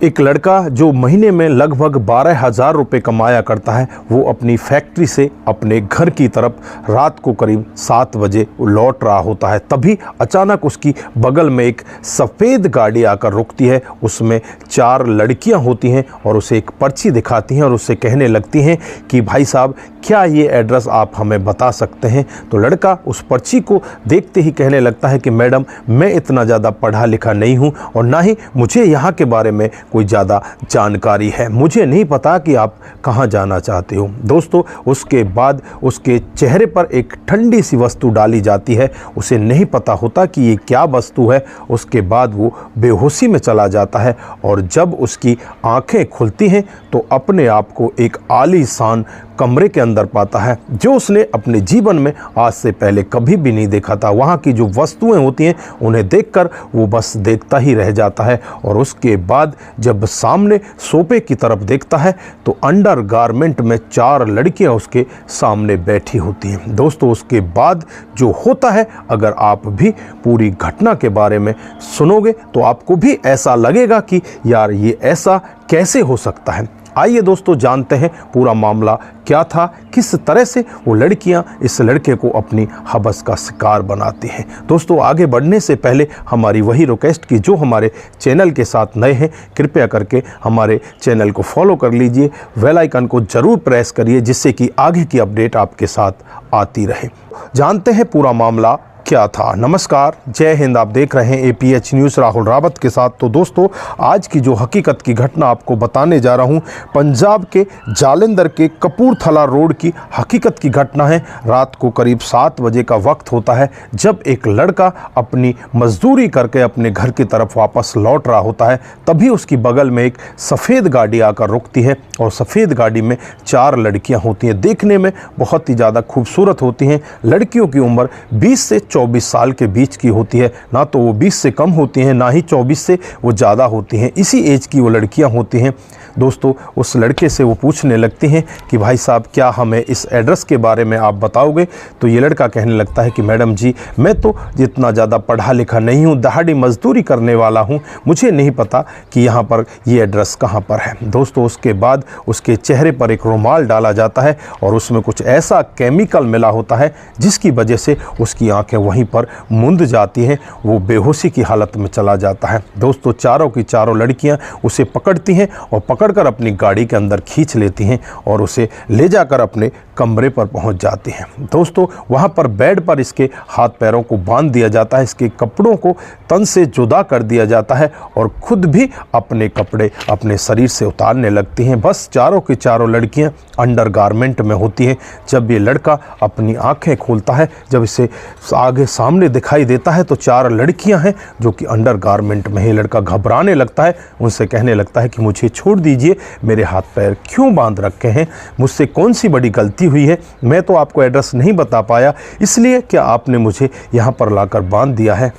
एक लड़का जो महीने में लगभग 12,000 रुपये कमाया करता है, वो अपनी फैक्ट्री से अपने घर की तरफ रात को करीब 7 बजे लौट रहा होता है। तभी अचानक उसकी बगल में एक सफ़ेद गाड़ी आकर रुकती है। उसमें 4 लड़कियां होती हैं और उसे एक पर्ची दिखाती हैं और उससे कहने लगती हैं कि भाई साहब, क्या ये एड्रेस आप हमें बता सकते हैं। तो लड़का उस पर्ची को देखते ही कहने लगता है कि मैडम, मैं इतना ज़्यादा पढ़ा लिखा नहीं हूँ और ना ही मुझे यहाँ के बारे में कोई ज़्यादा जानकारी है, मुझे नहीं पता कि आप कहाँ जाना चाहते हो। दोस्तों, उसके बाद उसके चेहरे पर एक ठंडी सी वस्तु डाली जाती है। उसे नहीं पता होता कि ये क्या वस्तु है। उसके बाद वो बेहोशी में चला जाता है और जब उसकी आंखें खुलती हैं तो अपने आप को एक आलीशान कमरे के अंदर पाता है जो उसने अपने जीवन में आज से पहले कभी भी नहीं देखा था। वहाँ की जो वस्तुएं होती हैं उन्हें देखकर वो बस देखता ही रह जाता है। और उसके बाद जब सामने सोफे की तरफ देखता है तो अंडर गारमेंट में 4 लड़कियां उसके सामने बैठी होती हैं। दोस्तों, उसके बाद जो होता है, अगर आप भी पूरी घटना के बारे में सुनोगे तो आपको भी ऐसा लगेगा कि यार ये ऐसा कैसे हो सकता है। आइए दोस्तों, जानते हैं पूरा मामला क्या था, किस तरह से वो लड़कियां इस लड़के को अपनी हवस का शिकार बनाती हैं। दोस्तों, आगे बढ़ने से पहले हमारी वही रिक्वेस्ट की जो हमारे चैनल के साथ नए हैं, कृपया करके हमारे चैनल को फॉलो कर लीजिए, बेल आइकन को ज़रूर प्रेस करिए जिससे कि आगे की अपडेट आपके साथ आती रहे। जानते हैं पूरा मामला क्या था। नमस्कार, जय हिंद। आप देख रहे हैं APH न्यूज़ राहुल रावत के साथ। तो दोस्तों, आज की जो हकीकत की घटना आपको बताने जा रहा हूं, पंजाब के जालंधर के कपूरथला रोड की हकीकत की घटना है। रात को करीब 7 बजे का वक्त होता है जब एक लड़का अपनी मजदूरी करके अपने घर की तरफ वापस लौट रहा होता है। तभी उसकी बगल में एक सफ़ेद गाड़ी आकर रुकती है और सफ़ेद गाड़ी में 4 लड़कियाँ होती हैं। देखने में बहुत ही ज़्यादा खूबसूरत होती हैं। लड़कियों की उम्र 20 से 24 साल के बीच की होती है। ना तो वो 20 से कम होती हैं, ना ही 24 से वो ज़्यादा होती हैं। इसी एज की वो लड़कियां होती हैं। दोस्तों, उस लड़के से वो पूछने लगती हैं कि भाई साहब, क्या हमें इस एड्रेस के बारे में आप बताओगे। तो ये लड़का कहने लगता है कि मैडम जी, मैं तो जितना ज़्यादा पढ़ा लिखा नहीं हूँ, दहाड़ी मजदूरी करने वाला हूँ, मुझे नहीं पता कि यहाँ पर ये एड्रेस कहाँ पर है। दोस्तों, उसके बाद उसके चेहरे पर एक रुमाल डाला जाता है और उसमें कुछ ऐसा केमिकल मिला होता है जिसकी वजह से उसकी आंखें वहीं पर मुंद जाती हैं। वो बेहोशी की हालत में चला जाता है। दोस्तों, चारों की चारों लड़कियां उसे पकड़ती हैं और पकड़कर अपनी गाड़ी के अंदर खींच लेती हैं और उसे ले जाकर अपने कमरे पर पहुंच जाती हैं। दोस्तों, वहां पर बेड पर इसके हाथ पैरों को बांध दिया जाता है, इसके कपड़ों को तन से जुदा कर दिया जाता है और खुद भी अपने कपड़े अपने शरीर से उतारने लगती हैं। बस चारों की चारों लड़कियां अंडर गारमेंट में होती हैं। जब ये लड़का अपनी आंखें खोलता है, जब इसे आगे सामने दिखाई देता है तो 4 लड़कियां हैं जो कि अंडर गारमेंट में है। लड़का घबराने लगता है, उनसे कहने लगता है कि मुझे छोड़ दीजिए, मेरे हाथ पैर क्यों बांध रखे हैं, मुझसे कौन सी बड़ी गलती हुई है, मैं तो आपको एड्रेस नहीं बता पाया, इसलिए क्या आपने मुझे यहाँ पर लाकर बांध दिया है।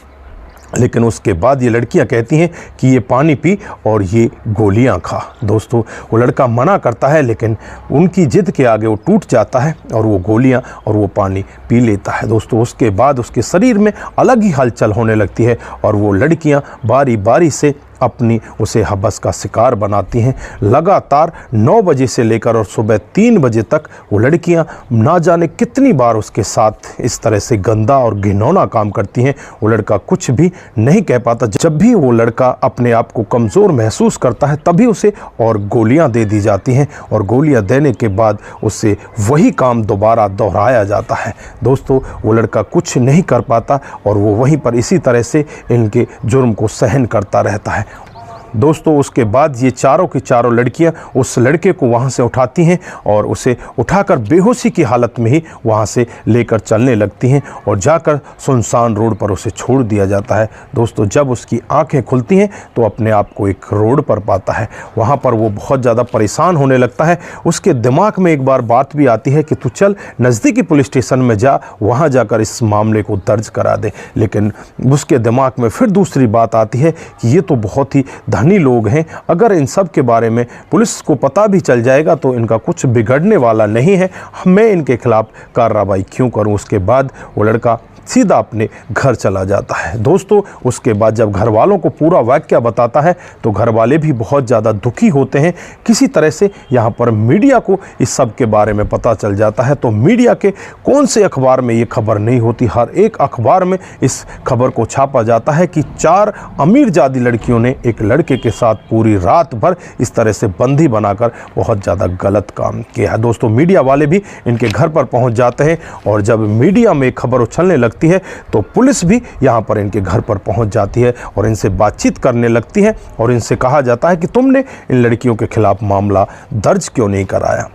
लेकिन उसके बाद ये लड़कियां कहती हैं कि ये पानी पी और ये गोलियां खा। दोस्तों, वो लड़का मना करता है लेकिन उनकी जिद के आगे वो टूट जाता है और वो गोलियां और वो पानी पी लेता है। दोस्तों, उसके बाद उसके शरीर में अलग ही हलचल होने लगती है और वो लड़कियां बारी बारी से अपनी उसे हवस का शिकार बनाती हैं। लगातार 9 बजे से लेकर और सुबह 3 बजे तक वो लड़कियां ना जाने कितनी बार उसके साथ इस तरह से गंदा और घिनौना काम करती हैं। वो लड़का कुछ भी नहीं कह पाता। जब भी वो लड़का अपने आप को कमज़ोर महसूस करता है तभी उसे और गोलियां दे दी जाती हैं और गोलियां देने के बाद उससे वही काम दोबारा दोहराया जाता है। दोस्तों, वो लड़का कुछ नहीं कर पाता और वो वहीं पर इसी तरह से इनके जुर्म को सहन करता रहता है। दोस्तों, उसके बाद ये चारों की चारों लड़कियां उस लड़के को वहां से उठाती हैं और उसे उठाकर बेहोशी की हालत में ही वहां से लेकर चलने लगती हैं और जाकर सुनसान रोड पर उसे छोड़ दिया जाता है। दोस्तों, जब उसकी आंखें खुलती हैं तो अपने आप को एक रोड पर पाता है। वहां पर वो बहुत ज़्यादा परेशान होने लगता है। उसके दिमाग में एक बार बात भी आती है कि तू चल नज़दीकी पुलिस स्टेशन में जा, वहाँ जाकर इस मामले को दर्ज करा दे। लेकिन उसके दिमाग में फिर दूसरी बात आती है कि ये तो बहुत ही धनी लोग हैं, अगर इन सब के बारे में पुलिस को पता भी चल जाएगा तो इनका कुछ बिगड़ने वाला नहीं है, मैं इनके खिलाफ कार्रवाई क्यों करूं। उसके बाद वो लड़का सीधा अपने घर चला जाता है। दोस्तों उसके बाद जब घर वालों को पूरा वाकया बताता है तो घर वाले भी बहुत ज़्यादा दुखी होते हैं। किसी तरह से यहाँ पर मीडिया को इस सब के बारे में पता चल जाता है, तो मीडिया के कौन से अखबार में ये खबर नहीं होती, हर एक अखबार में इस खबर को छापा जाता है कि 4 अमीरजादी लड़कियों ने एक लड़के के साथ पूरी रात भर इस तरह से बंदी बनाकर बहुत ज़्यादा गलत काम किया है। दोस्तों मीडिया वाले भी इनके घर पर पहुंच जाते हैं और जब मीडिया में खबर उछलने लगती है तो पुलिस भी यहाँ पर इनके घर पर पहुंच जाती है और इनसे बातचीत करने लगती है और इनसे कहा जाता है कि तुमने इन लड़कियों के खिलाफ मामला दर्ज क्यों नहीं कराया।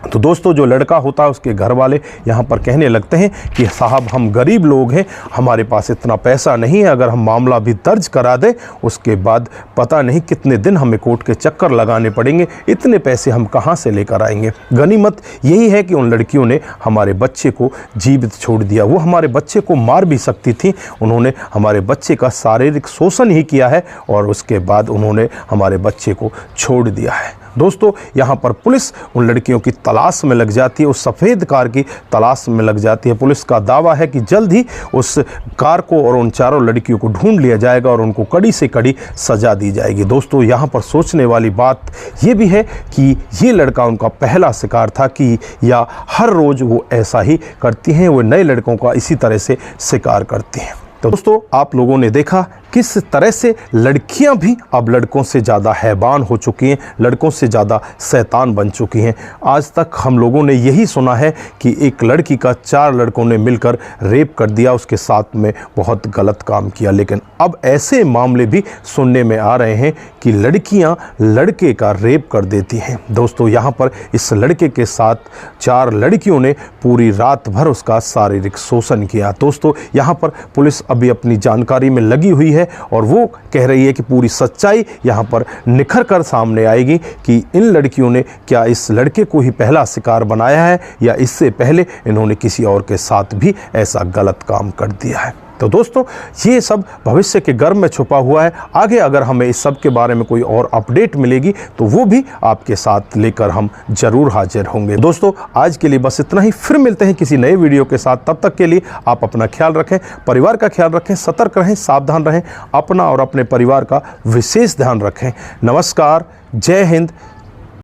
तो दोस्तों जो लड़का होता है उसके घर वाले यहाँ पर कहने लगते हैं कि साहब हम गरीब लोग हैं, हमारे पास इतना पैसा नहीं है, अगर हम मामला भी दर्ज करा दें उसके बाद पता नहीं कितने दिन हमें कोर्ट के चक्कर लगाने पड़ेंगे, इतने पैसे हम कहाँ से लेकर आएंगे। गनीमत यही है कि उन लड़कियों ने हमारे बच्चे को जीवित छोड़ दिया, वो हमारे बच्चे को मार भी सकती थी, उन्होंने हमारे बच्चे का शारीरिक शोषण ही किया है और उसके बाद उन्होंने हमारे बच्चे को छोड़ दिया है। दोस्तों यहाँ पर पुलिस उन लड़कियों की तलाश में लग जाती है, उस सफ़ेद कार की तलाश में लग जाती है। पुलिस का दावा है कि जल्द ही उस कार को और उन 4 लड़कियों को ढूंढ लिया जाएगा और उनको कड़ी से कड़ी सज़ा दी जाएगी। दोस्तों यहाँ पर सोचने वाली बात ये भी है कि ये लड़का उनका पहला शिकार था कि या हर रोज़ वो ऐसा ही करती हैं, वो नए लड़कों का इसी तरह से शिकार करती हैं। तो दोस्तों आप लोगों ने देखा किस तरह से लड़कियां भी अब लड़कों से ज़्यादा हैवान हो चुकी हैं, लड़कों से ज़्यादा शैतान बन चुकी हैं। आज तक हम लोगों ने यही सुना है कि एक लड़की का 4 लड़कों ने मिलकर रेप कर दिया, उसके साथ में बहुत गलत काम किया, लेकिन अब ऐसे मामले भी सुनने में आ रहे हैं कि लड़कियां लड़के का रेप कर देती हैं। दोस्तों यहाँ पर इस लड़के के साथ 4 लड़कियों ने पूरी रात भर उसका शारीरिक शोषण किया। दोस्तों यहाँ पर पुलिस अभी अपनी जानकारी में लगी हुई है और वो कह रही है कि पूरी सच्चाई यहाँ पर निखर कर सामने आएगी कि इन लड़कियों ने क्या इस लड़के को ही पहला शिकार बनाया है या इससे पहले इन्होंने किसी और के साथ भी ऐसा गलत काम कर दिया है। तो दोस्तों ये सब भविष्य के गर्भ में छुपा हुआ है, आगे अगर हमें इस सब के बारे में कोई और अपडेट मिलेगी तो वो भी आपके साथ लेकर हम जरूर हाजिर होंगे। दोस्तों आज के लिए बस इतना ही, फिर मिलते हैं किसी नए वीडियो के साथ। तब तक के लिए आप अपना ख्याल रखें, परिवार का ख्याल रखें, सतर्क रहें, सावधान रहें, अपना और अपने परिवार का विशेष ध्यान रखें। नमस्कार, जय हिंद,